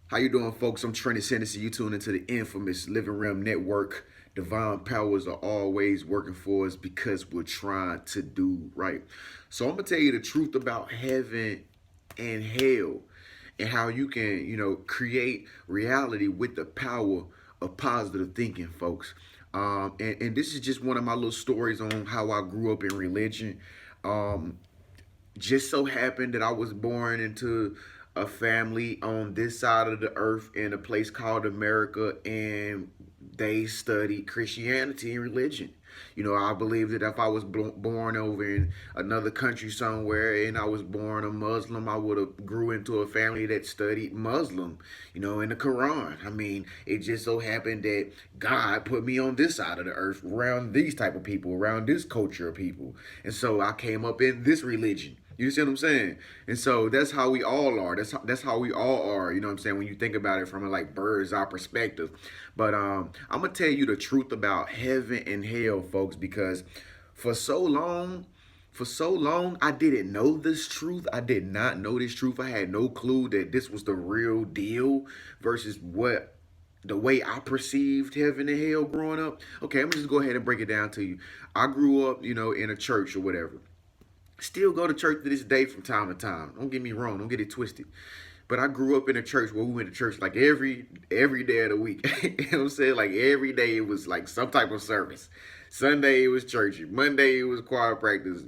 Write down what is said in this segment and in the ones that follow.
How you doing, folks? I'm Trent Hennessy. You tune into the infamous Living Realm Network. Divine powers are always working for us because we're trying to do right. So I'm gonna tell you the truth about heaven and hell, and how you can, create reality with the power of positive thinking, folks. And this is just one of my little stories on how I grew up in religion. Um, just so happened that I was born into a family on this side of the earth in a place called America, and they studied Christianity and religion. I believe that if I was born over in another country somewhere and I was born a Muslim, I would have grew into a family that studied Muslim, in the Quran. I mean, it just so happened that God put me on this side of the earth around these type of people, around this culture of people. And so I came up in this religion. You see what I'm saying? And so that's how we all are. That's how we all are. You know what I'm saying? When you think about it from a like bird's eye perspective. But I'm gonna tell you the truth about heaven and hell, folks, because for so long, for so long, I didn't know this truth. I did not know this truth. I had no clue that this was the real deal versus what the way I perceived heaven and hell growing up. Okay, I'm gonna just go ahead and break it down to you. I grew up, in a church or whatever. Still go to church to this day from time to time. Don't get me wrong. Don't get it twisted. But I grew up in a church where we went to church like every day of the week. You know what I'm saying? Like every day it was like some type of service. Sunday it was church. Monday it was choir practice.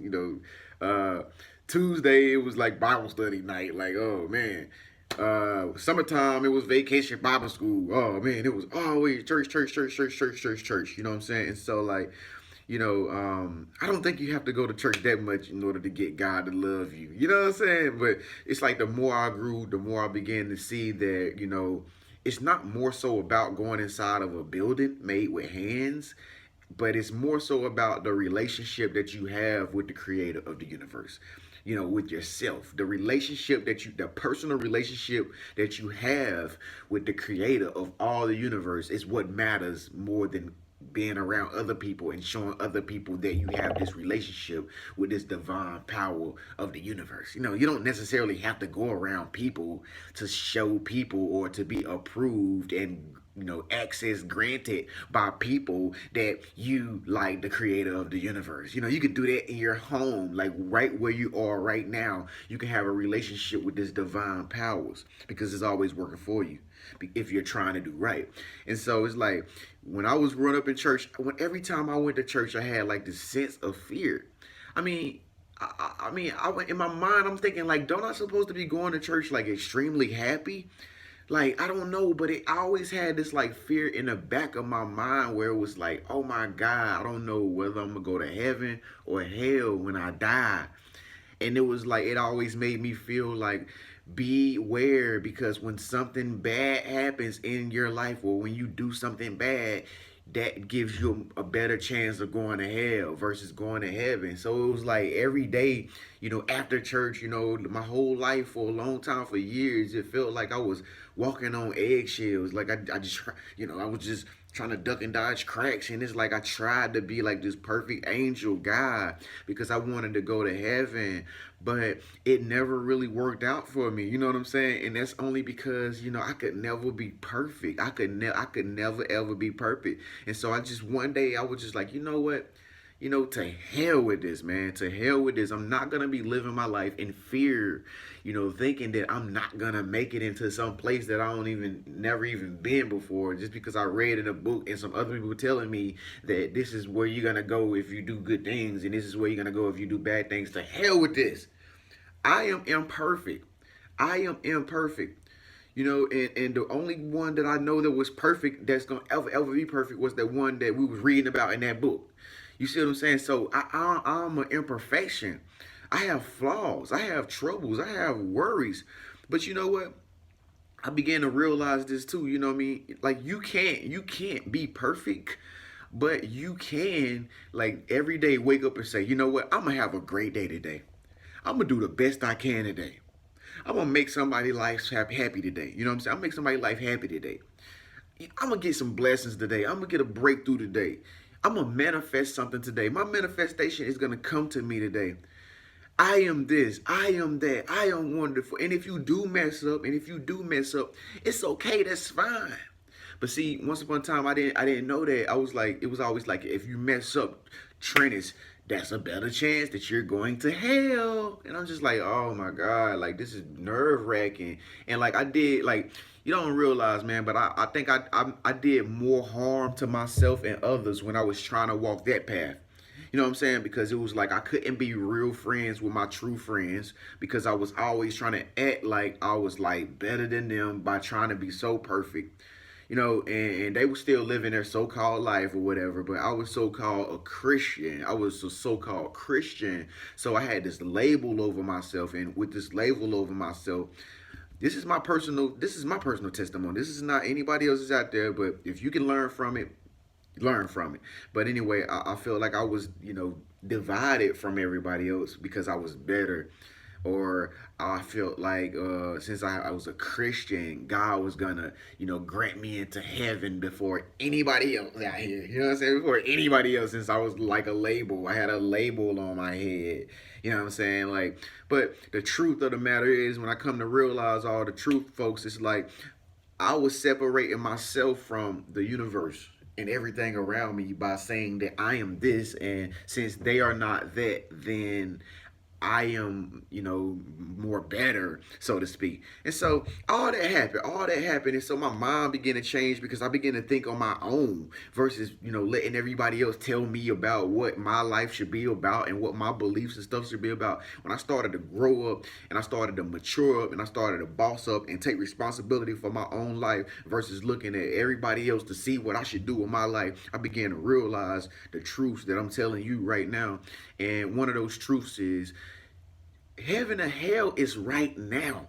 Tuesday it was like Bible study night. Like, oh man. Summertime it was vacation Bible school. Oh man, it was always church, church, church, church, church, church, church. You know what I'm saying? And so like I don't think you have to go to church that much in order to get God to love you. You know what I'm saying? But it's like the more I grew, the more I began to see that, it's not more so about going inside of a building made with hands, but it's more so about the relationship that you have with the creator of the universe, with yourself. The personal relationship that you have with the creator of all the universe is what matters more than being around other people and showing other people that you have this relationship with this divine power of the universe. You don't necessarily have to go around people to show people or to be approved and access granted by people that you like the creator of the universe. You can do that in your home, like right where you are right now. You can have a relationship with this divine powers because it's always working for you if you're trying to do right. And so it's like when I was growing up in church, every time I went to church, I had like this sense of fear. I mean, I went in my mind. I'm thinking like, don't I supposed to be going to church like extremely happy? Like I don't know, but I always had this like fear in the back of my mind where it was like, oh my God, I don't know whether I'm gonna go to heaven or hell when I die. And it was like it always made me feel like beware, because when something bad happens in your life or when you do something bad, that gives you a better chance of going to hell versus going to heaven. So it was like every day, after church, my whole life for a long time, for years, it felt like I was walking on eggshells. Like I just, I was just trying to duck and dodge cracks. And it's like I tried to be like this perfect angel guy because I wanted to go to heaven, but it never really worked out for me. You know what I'm saying? And that's only because I could never be perfect. I could never ever be perfect. And so I just one day I was just like, you know what? To hell with this, man. To hell with this. I'm not gonna be living my life in fear, thinking that I'm not gonna make it into some place that I don't even never even been before, just because I read in a book and some other people telling me that this is where you're gonna go if you do good things, and this is where you're gonna go if you do bad things. To hell with this. I am imperfect. I am imperfect. And the only one that I know that was perfect, that's gonna ever be perfect, was the one that we was reading about in that book. You see what I'm saying? So I'm an imperfection. I have flaws. I have troubles. I have worries. But you know what? I began to realize this too. You know what I mean? Like you can't be perfect, but you can like every day wake up and say, you know what? I'm gonna have a great day today. I'm gonna do the best I can today. I'm gonna make somebody's life happy today. You know what I'm saying? I'm gonna make somebody's life happy today. I'm gonna get some blessings today. I'm gonna get a breakthrough today. I'm gonna manifest something today. My manifestation is gonna come to me today. I am this, I am that, I am wonderful. And if you do mess up, it's okay, that's fine. But see, once upon a time I didn't know that. I was like, it was always like, if you mess up, Trent, that's a better chance that you're going to hell. And I'm just like, oh my God, like this is nerve wracking. And like I did, like, you don't realize, man, but I think I did more harm to myself and others when I was trying to walk that path. You know what I'm saying? Because it was like I couldn't be real friends with my true friends because I was always trying to act like I was like better than them by trying to be so perfect. And they were still living their so-called life or whatever, but I was so-called a Christian. I was a so-called Christian. So I had this label over myself, and with this label over myself, this is my personal testimony. This is not anybody else's out there, but if you can learn from it. But anyway, I feel like I was, divided from everybody else because I was better. Or I felt like since I was a Christian, God was gonna, grant me into heaven before anybody else out here. You know what I'm saying? Before anybody else, since I was like a label. I had a label on my head. You know what I'm saying? Like, but the truth of the matter is, when I come to realize all the truth, folks, it's like I was separating myself from the universe and everything around me by saying that I am this, and since they are not that, then I am, more better, so to speak. And so all that happened. And so my mind began to change because I began to think on my own versus, letting everybody else tell me about what my life should be about and what my beliefs and stuff should be about. When I started to grow up and I started to mature up and I started to boss up and take responsibility for my own life versus looking at everybody else to see what I should do with my life, I began to realize the truths that I'm telling you right now. And one of those truths is, heaven and hell is right now.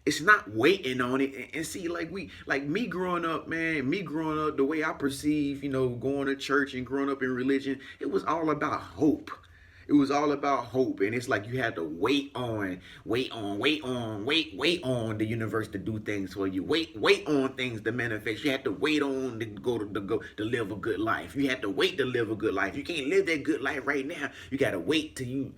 It's not waiting on it. And see, like me growing up, man, the way I perceive, going to church and growing up in religion, it was all about hope. It was all about hope. And it's like you had to wait on the universe to do things for you. Wait on things to manifest. You had to wait on to go to live a good life. You had to wait to live a good life. You can't live that good life right now. You gotta wait till you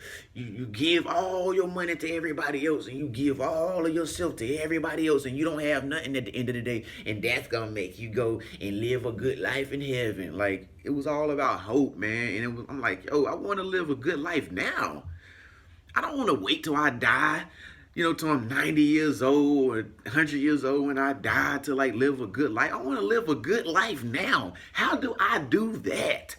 give all your money to everybody else, and you give all of yourself to everybody else, and you don't have nothing at the end of the day, and that's gonna make you go and live a good life in heaven. Like, it was all about hope, man. And I'm like, yo, I want to live a good life now. I don't want to wait till I die, till I'm 90 years old or 100 years old when I die to like live a good life. I want to live a good life now. How do I do that?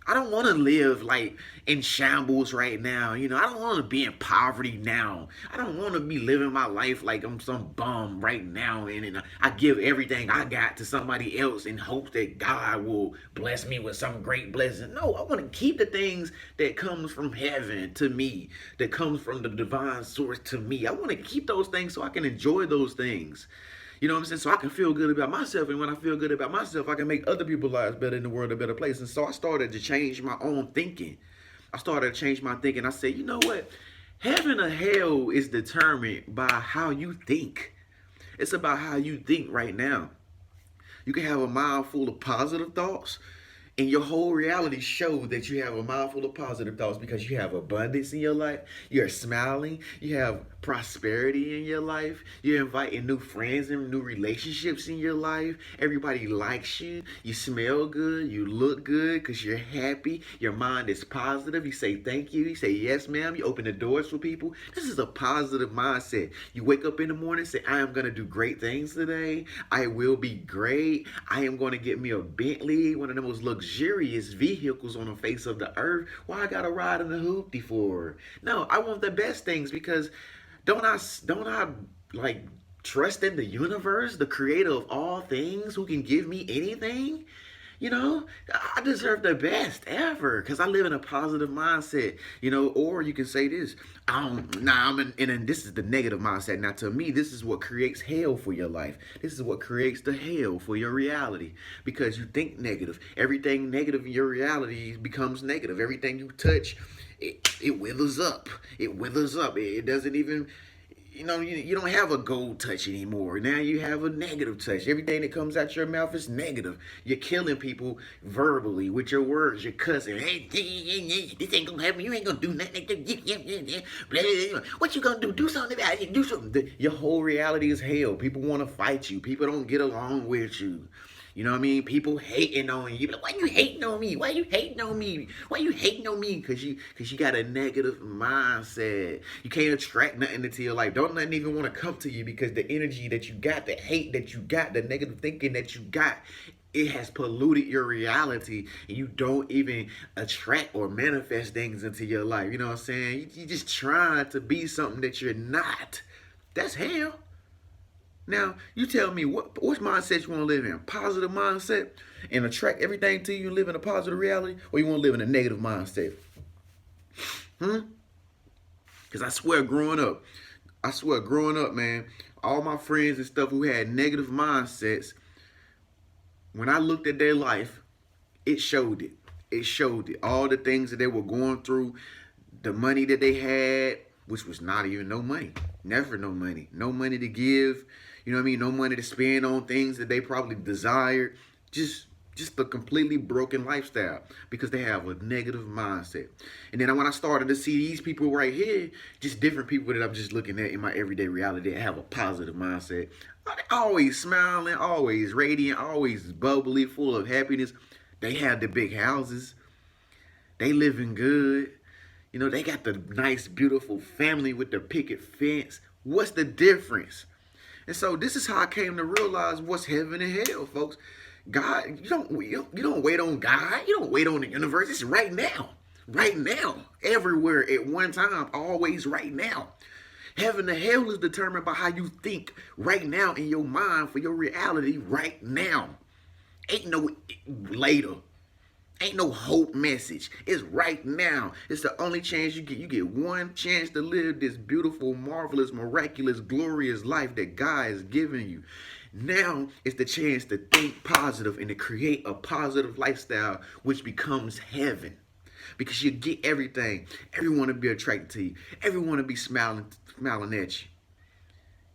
I don't want to live like in shambles right now. I don't want to be in poverty now. I don't want to be living my life like I'm some bum right now. And I give everything I got to somebody else in hopes that God will bless me with some great blessing. No, I want to keep the things that comes from heaven to me, that comes from the divine source to me. I want to keep those things so I can enjoy those things. You know what I'm saying? So I can feel good about myself. And when I feel good about myself, I can make other people's lives better in the world a better place. And so I started to change my own thinking. I started to change my thinking. I said, you know what? Heaven or hell is determined by how you think. It's about how you think right now. You can have a mind full of positive thoughts, and your whole reality shows that you have a mind full of positive thoughts because you have abundance in your life. You're smiling. You have prosperity in your life. You're inviting new friends and new relationships in your life. Everybody likes you. You smell good. You look good because you're happy. Your mind is positive. You say thank you. You say yes, ma'am. You open the doors for people. This is a positive mindset. You wake up in the morning and say, I am going to do great things today. I will be great. I am going to get me a Bentley, one of the most luxurious vehicles on the face of the earth. Why I gotta ride in the hoopty for? No, I want the best things because don't I like trust in the universe, the creator of all things, who can give me anything? I deserve the best ever because I live in a positive mindset. Or you can say this, and this is the negative mindset. Now, to me, this is what creates hell for your life. This is what creates the hell for your reality because you think negative. Everything negative in your reality becomes negative. Everything you touch, it withers up. It withers up. It doesn't even. you don't have a gold touch anymore. Now you have a negative touch. Everything that comes out your mouth is negative. You're killing people verbally with your words. You're cussing. Hey, this ain't gonna happen. You ain't gonna do nothing. What you gonna do? Do something about it. Do something. Your whole reality is hell. People want to fight you. People don't get along with you. You know what I mean? People hating on you. Like, why you hating on me? Why you hating on me? Why you hating on me? Cause you got a negative mindset. You can't attract nothing into your life. Don't nothing even want to come to you because the energy that you got, the hate that you got, the negative thinking that you got, it has polluted your reality, and you don't even attract or manifest things into your life. You know what I'm saying? You just trying to be something that you're not. That's hell. Now, you tell me, what mindset you want to live in? Positive mindset and attract everything to you and live in a positive reality? Or you want to live in a negative mindset? Because I swear growing up, man, all my friends and stuff who had negative mindsets, when I looked at their life, it showed it. It showed it. All the things that they were going through, the money that they had, which was not even no money. Never no money. No money to give. You know what I mean? No money to spend on things that they probably desired. Just a completely broken lifestyle because they have a negative mindset. And then when I started to see these people right here, just different people that I'm just looking at in my everyday reality that have a positive mindset. Always smiling, always radiant, always bubbly, full of happiness. They have the big houses. They living good. You know, they got the nice, beautiful family with the picket fence. What's the difference? And so this is how I came to realize what's heaven and hell, folks. God, you don't wait on God. You don't wait on the universe. It's right now. Right now. Everywhere at one time. Always right now. Heaven and hell is determined by how you think right now in your mind for your reality right now. Ain't no later. Ain't no hope message. It's right now. It's the only chance you get. You get one chance to live this beautiful, marvelous, miraculous, glorious life that God has given you. Now it's the chance to think positive and to create a positive lifestyle, which becomes heaven. Because you get everything. Everyone to be attracted to you. Everyone to be smiling at you.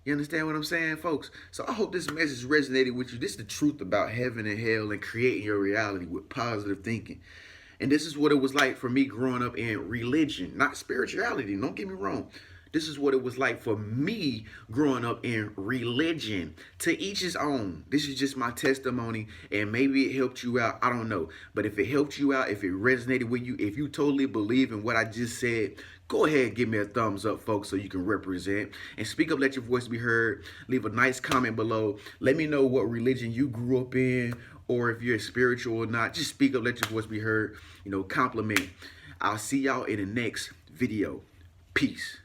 You understand what I'm saying, folks? So I hope this message resonated with you. This is the truth about heaven and hell and creating your reality with positive thinking. And this is what it was like for me growing up in religion, not spirituality. Don't get me wrong. This is what it was like for me growing up in religion. To each his own. This is just my testimony, and maybe it helped you out. I don't know. But if it helped you out, if it resonated with you, if you totally believe in what I just said, go ahead and give me a thumbs up, folks, so you can represent. And speak up, let your voice be heard. Leave a nice comment below. Let me know what religion you grew up in, or if you're spiritual or not. Just speak up, let your voice be heard. You know, compliment. I'll see y'all in the next video. Peace.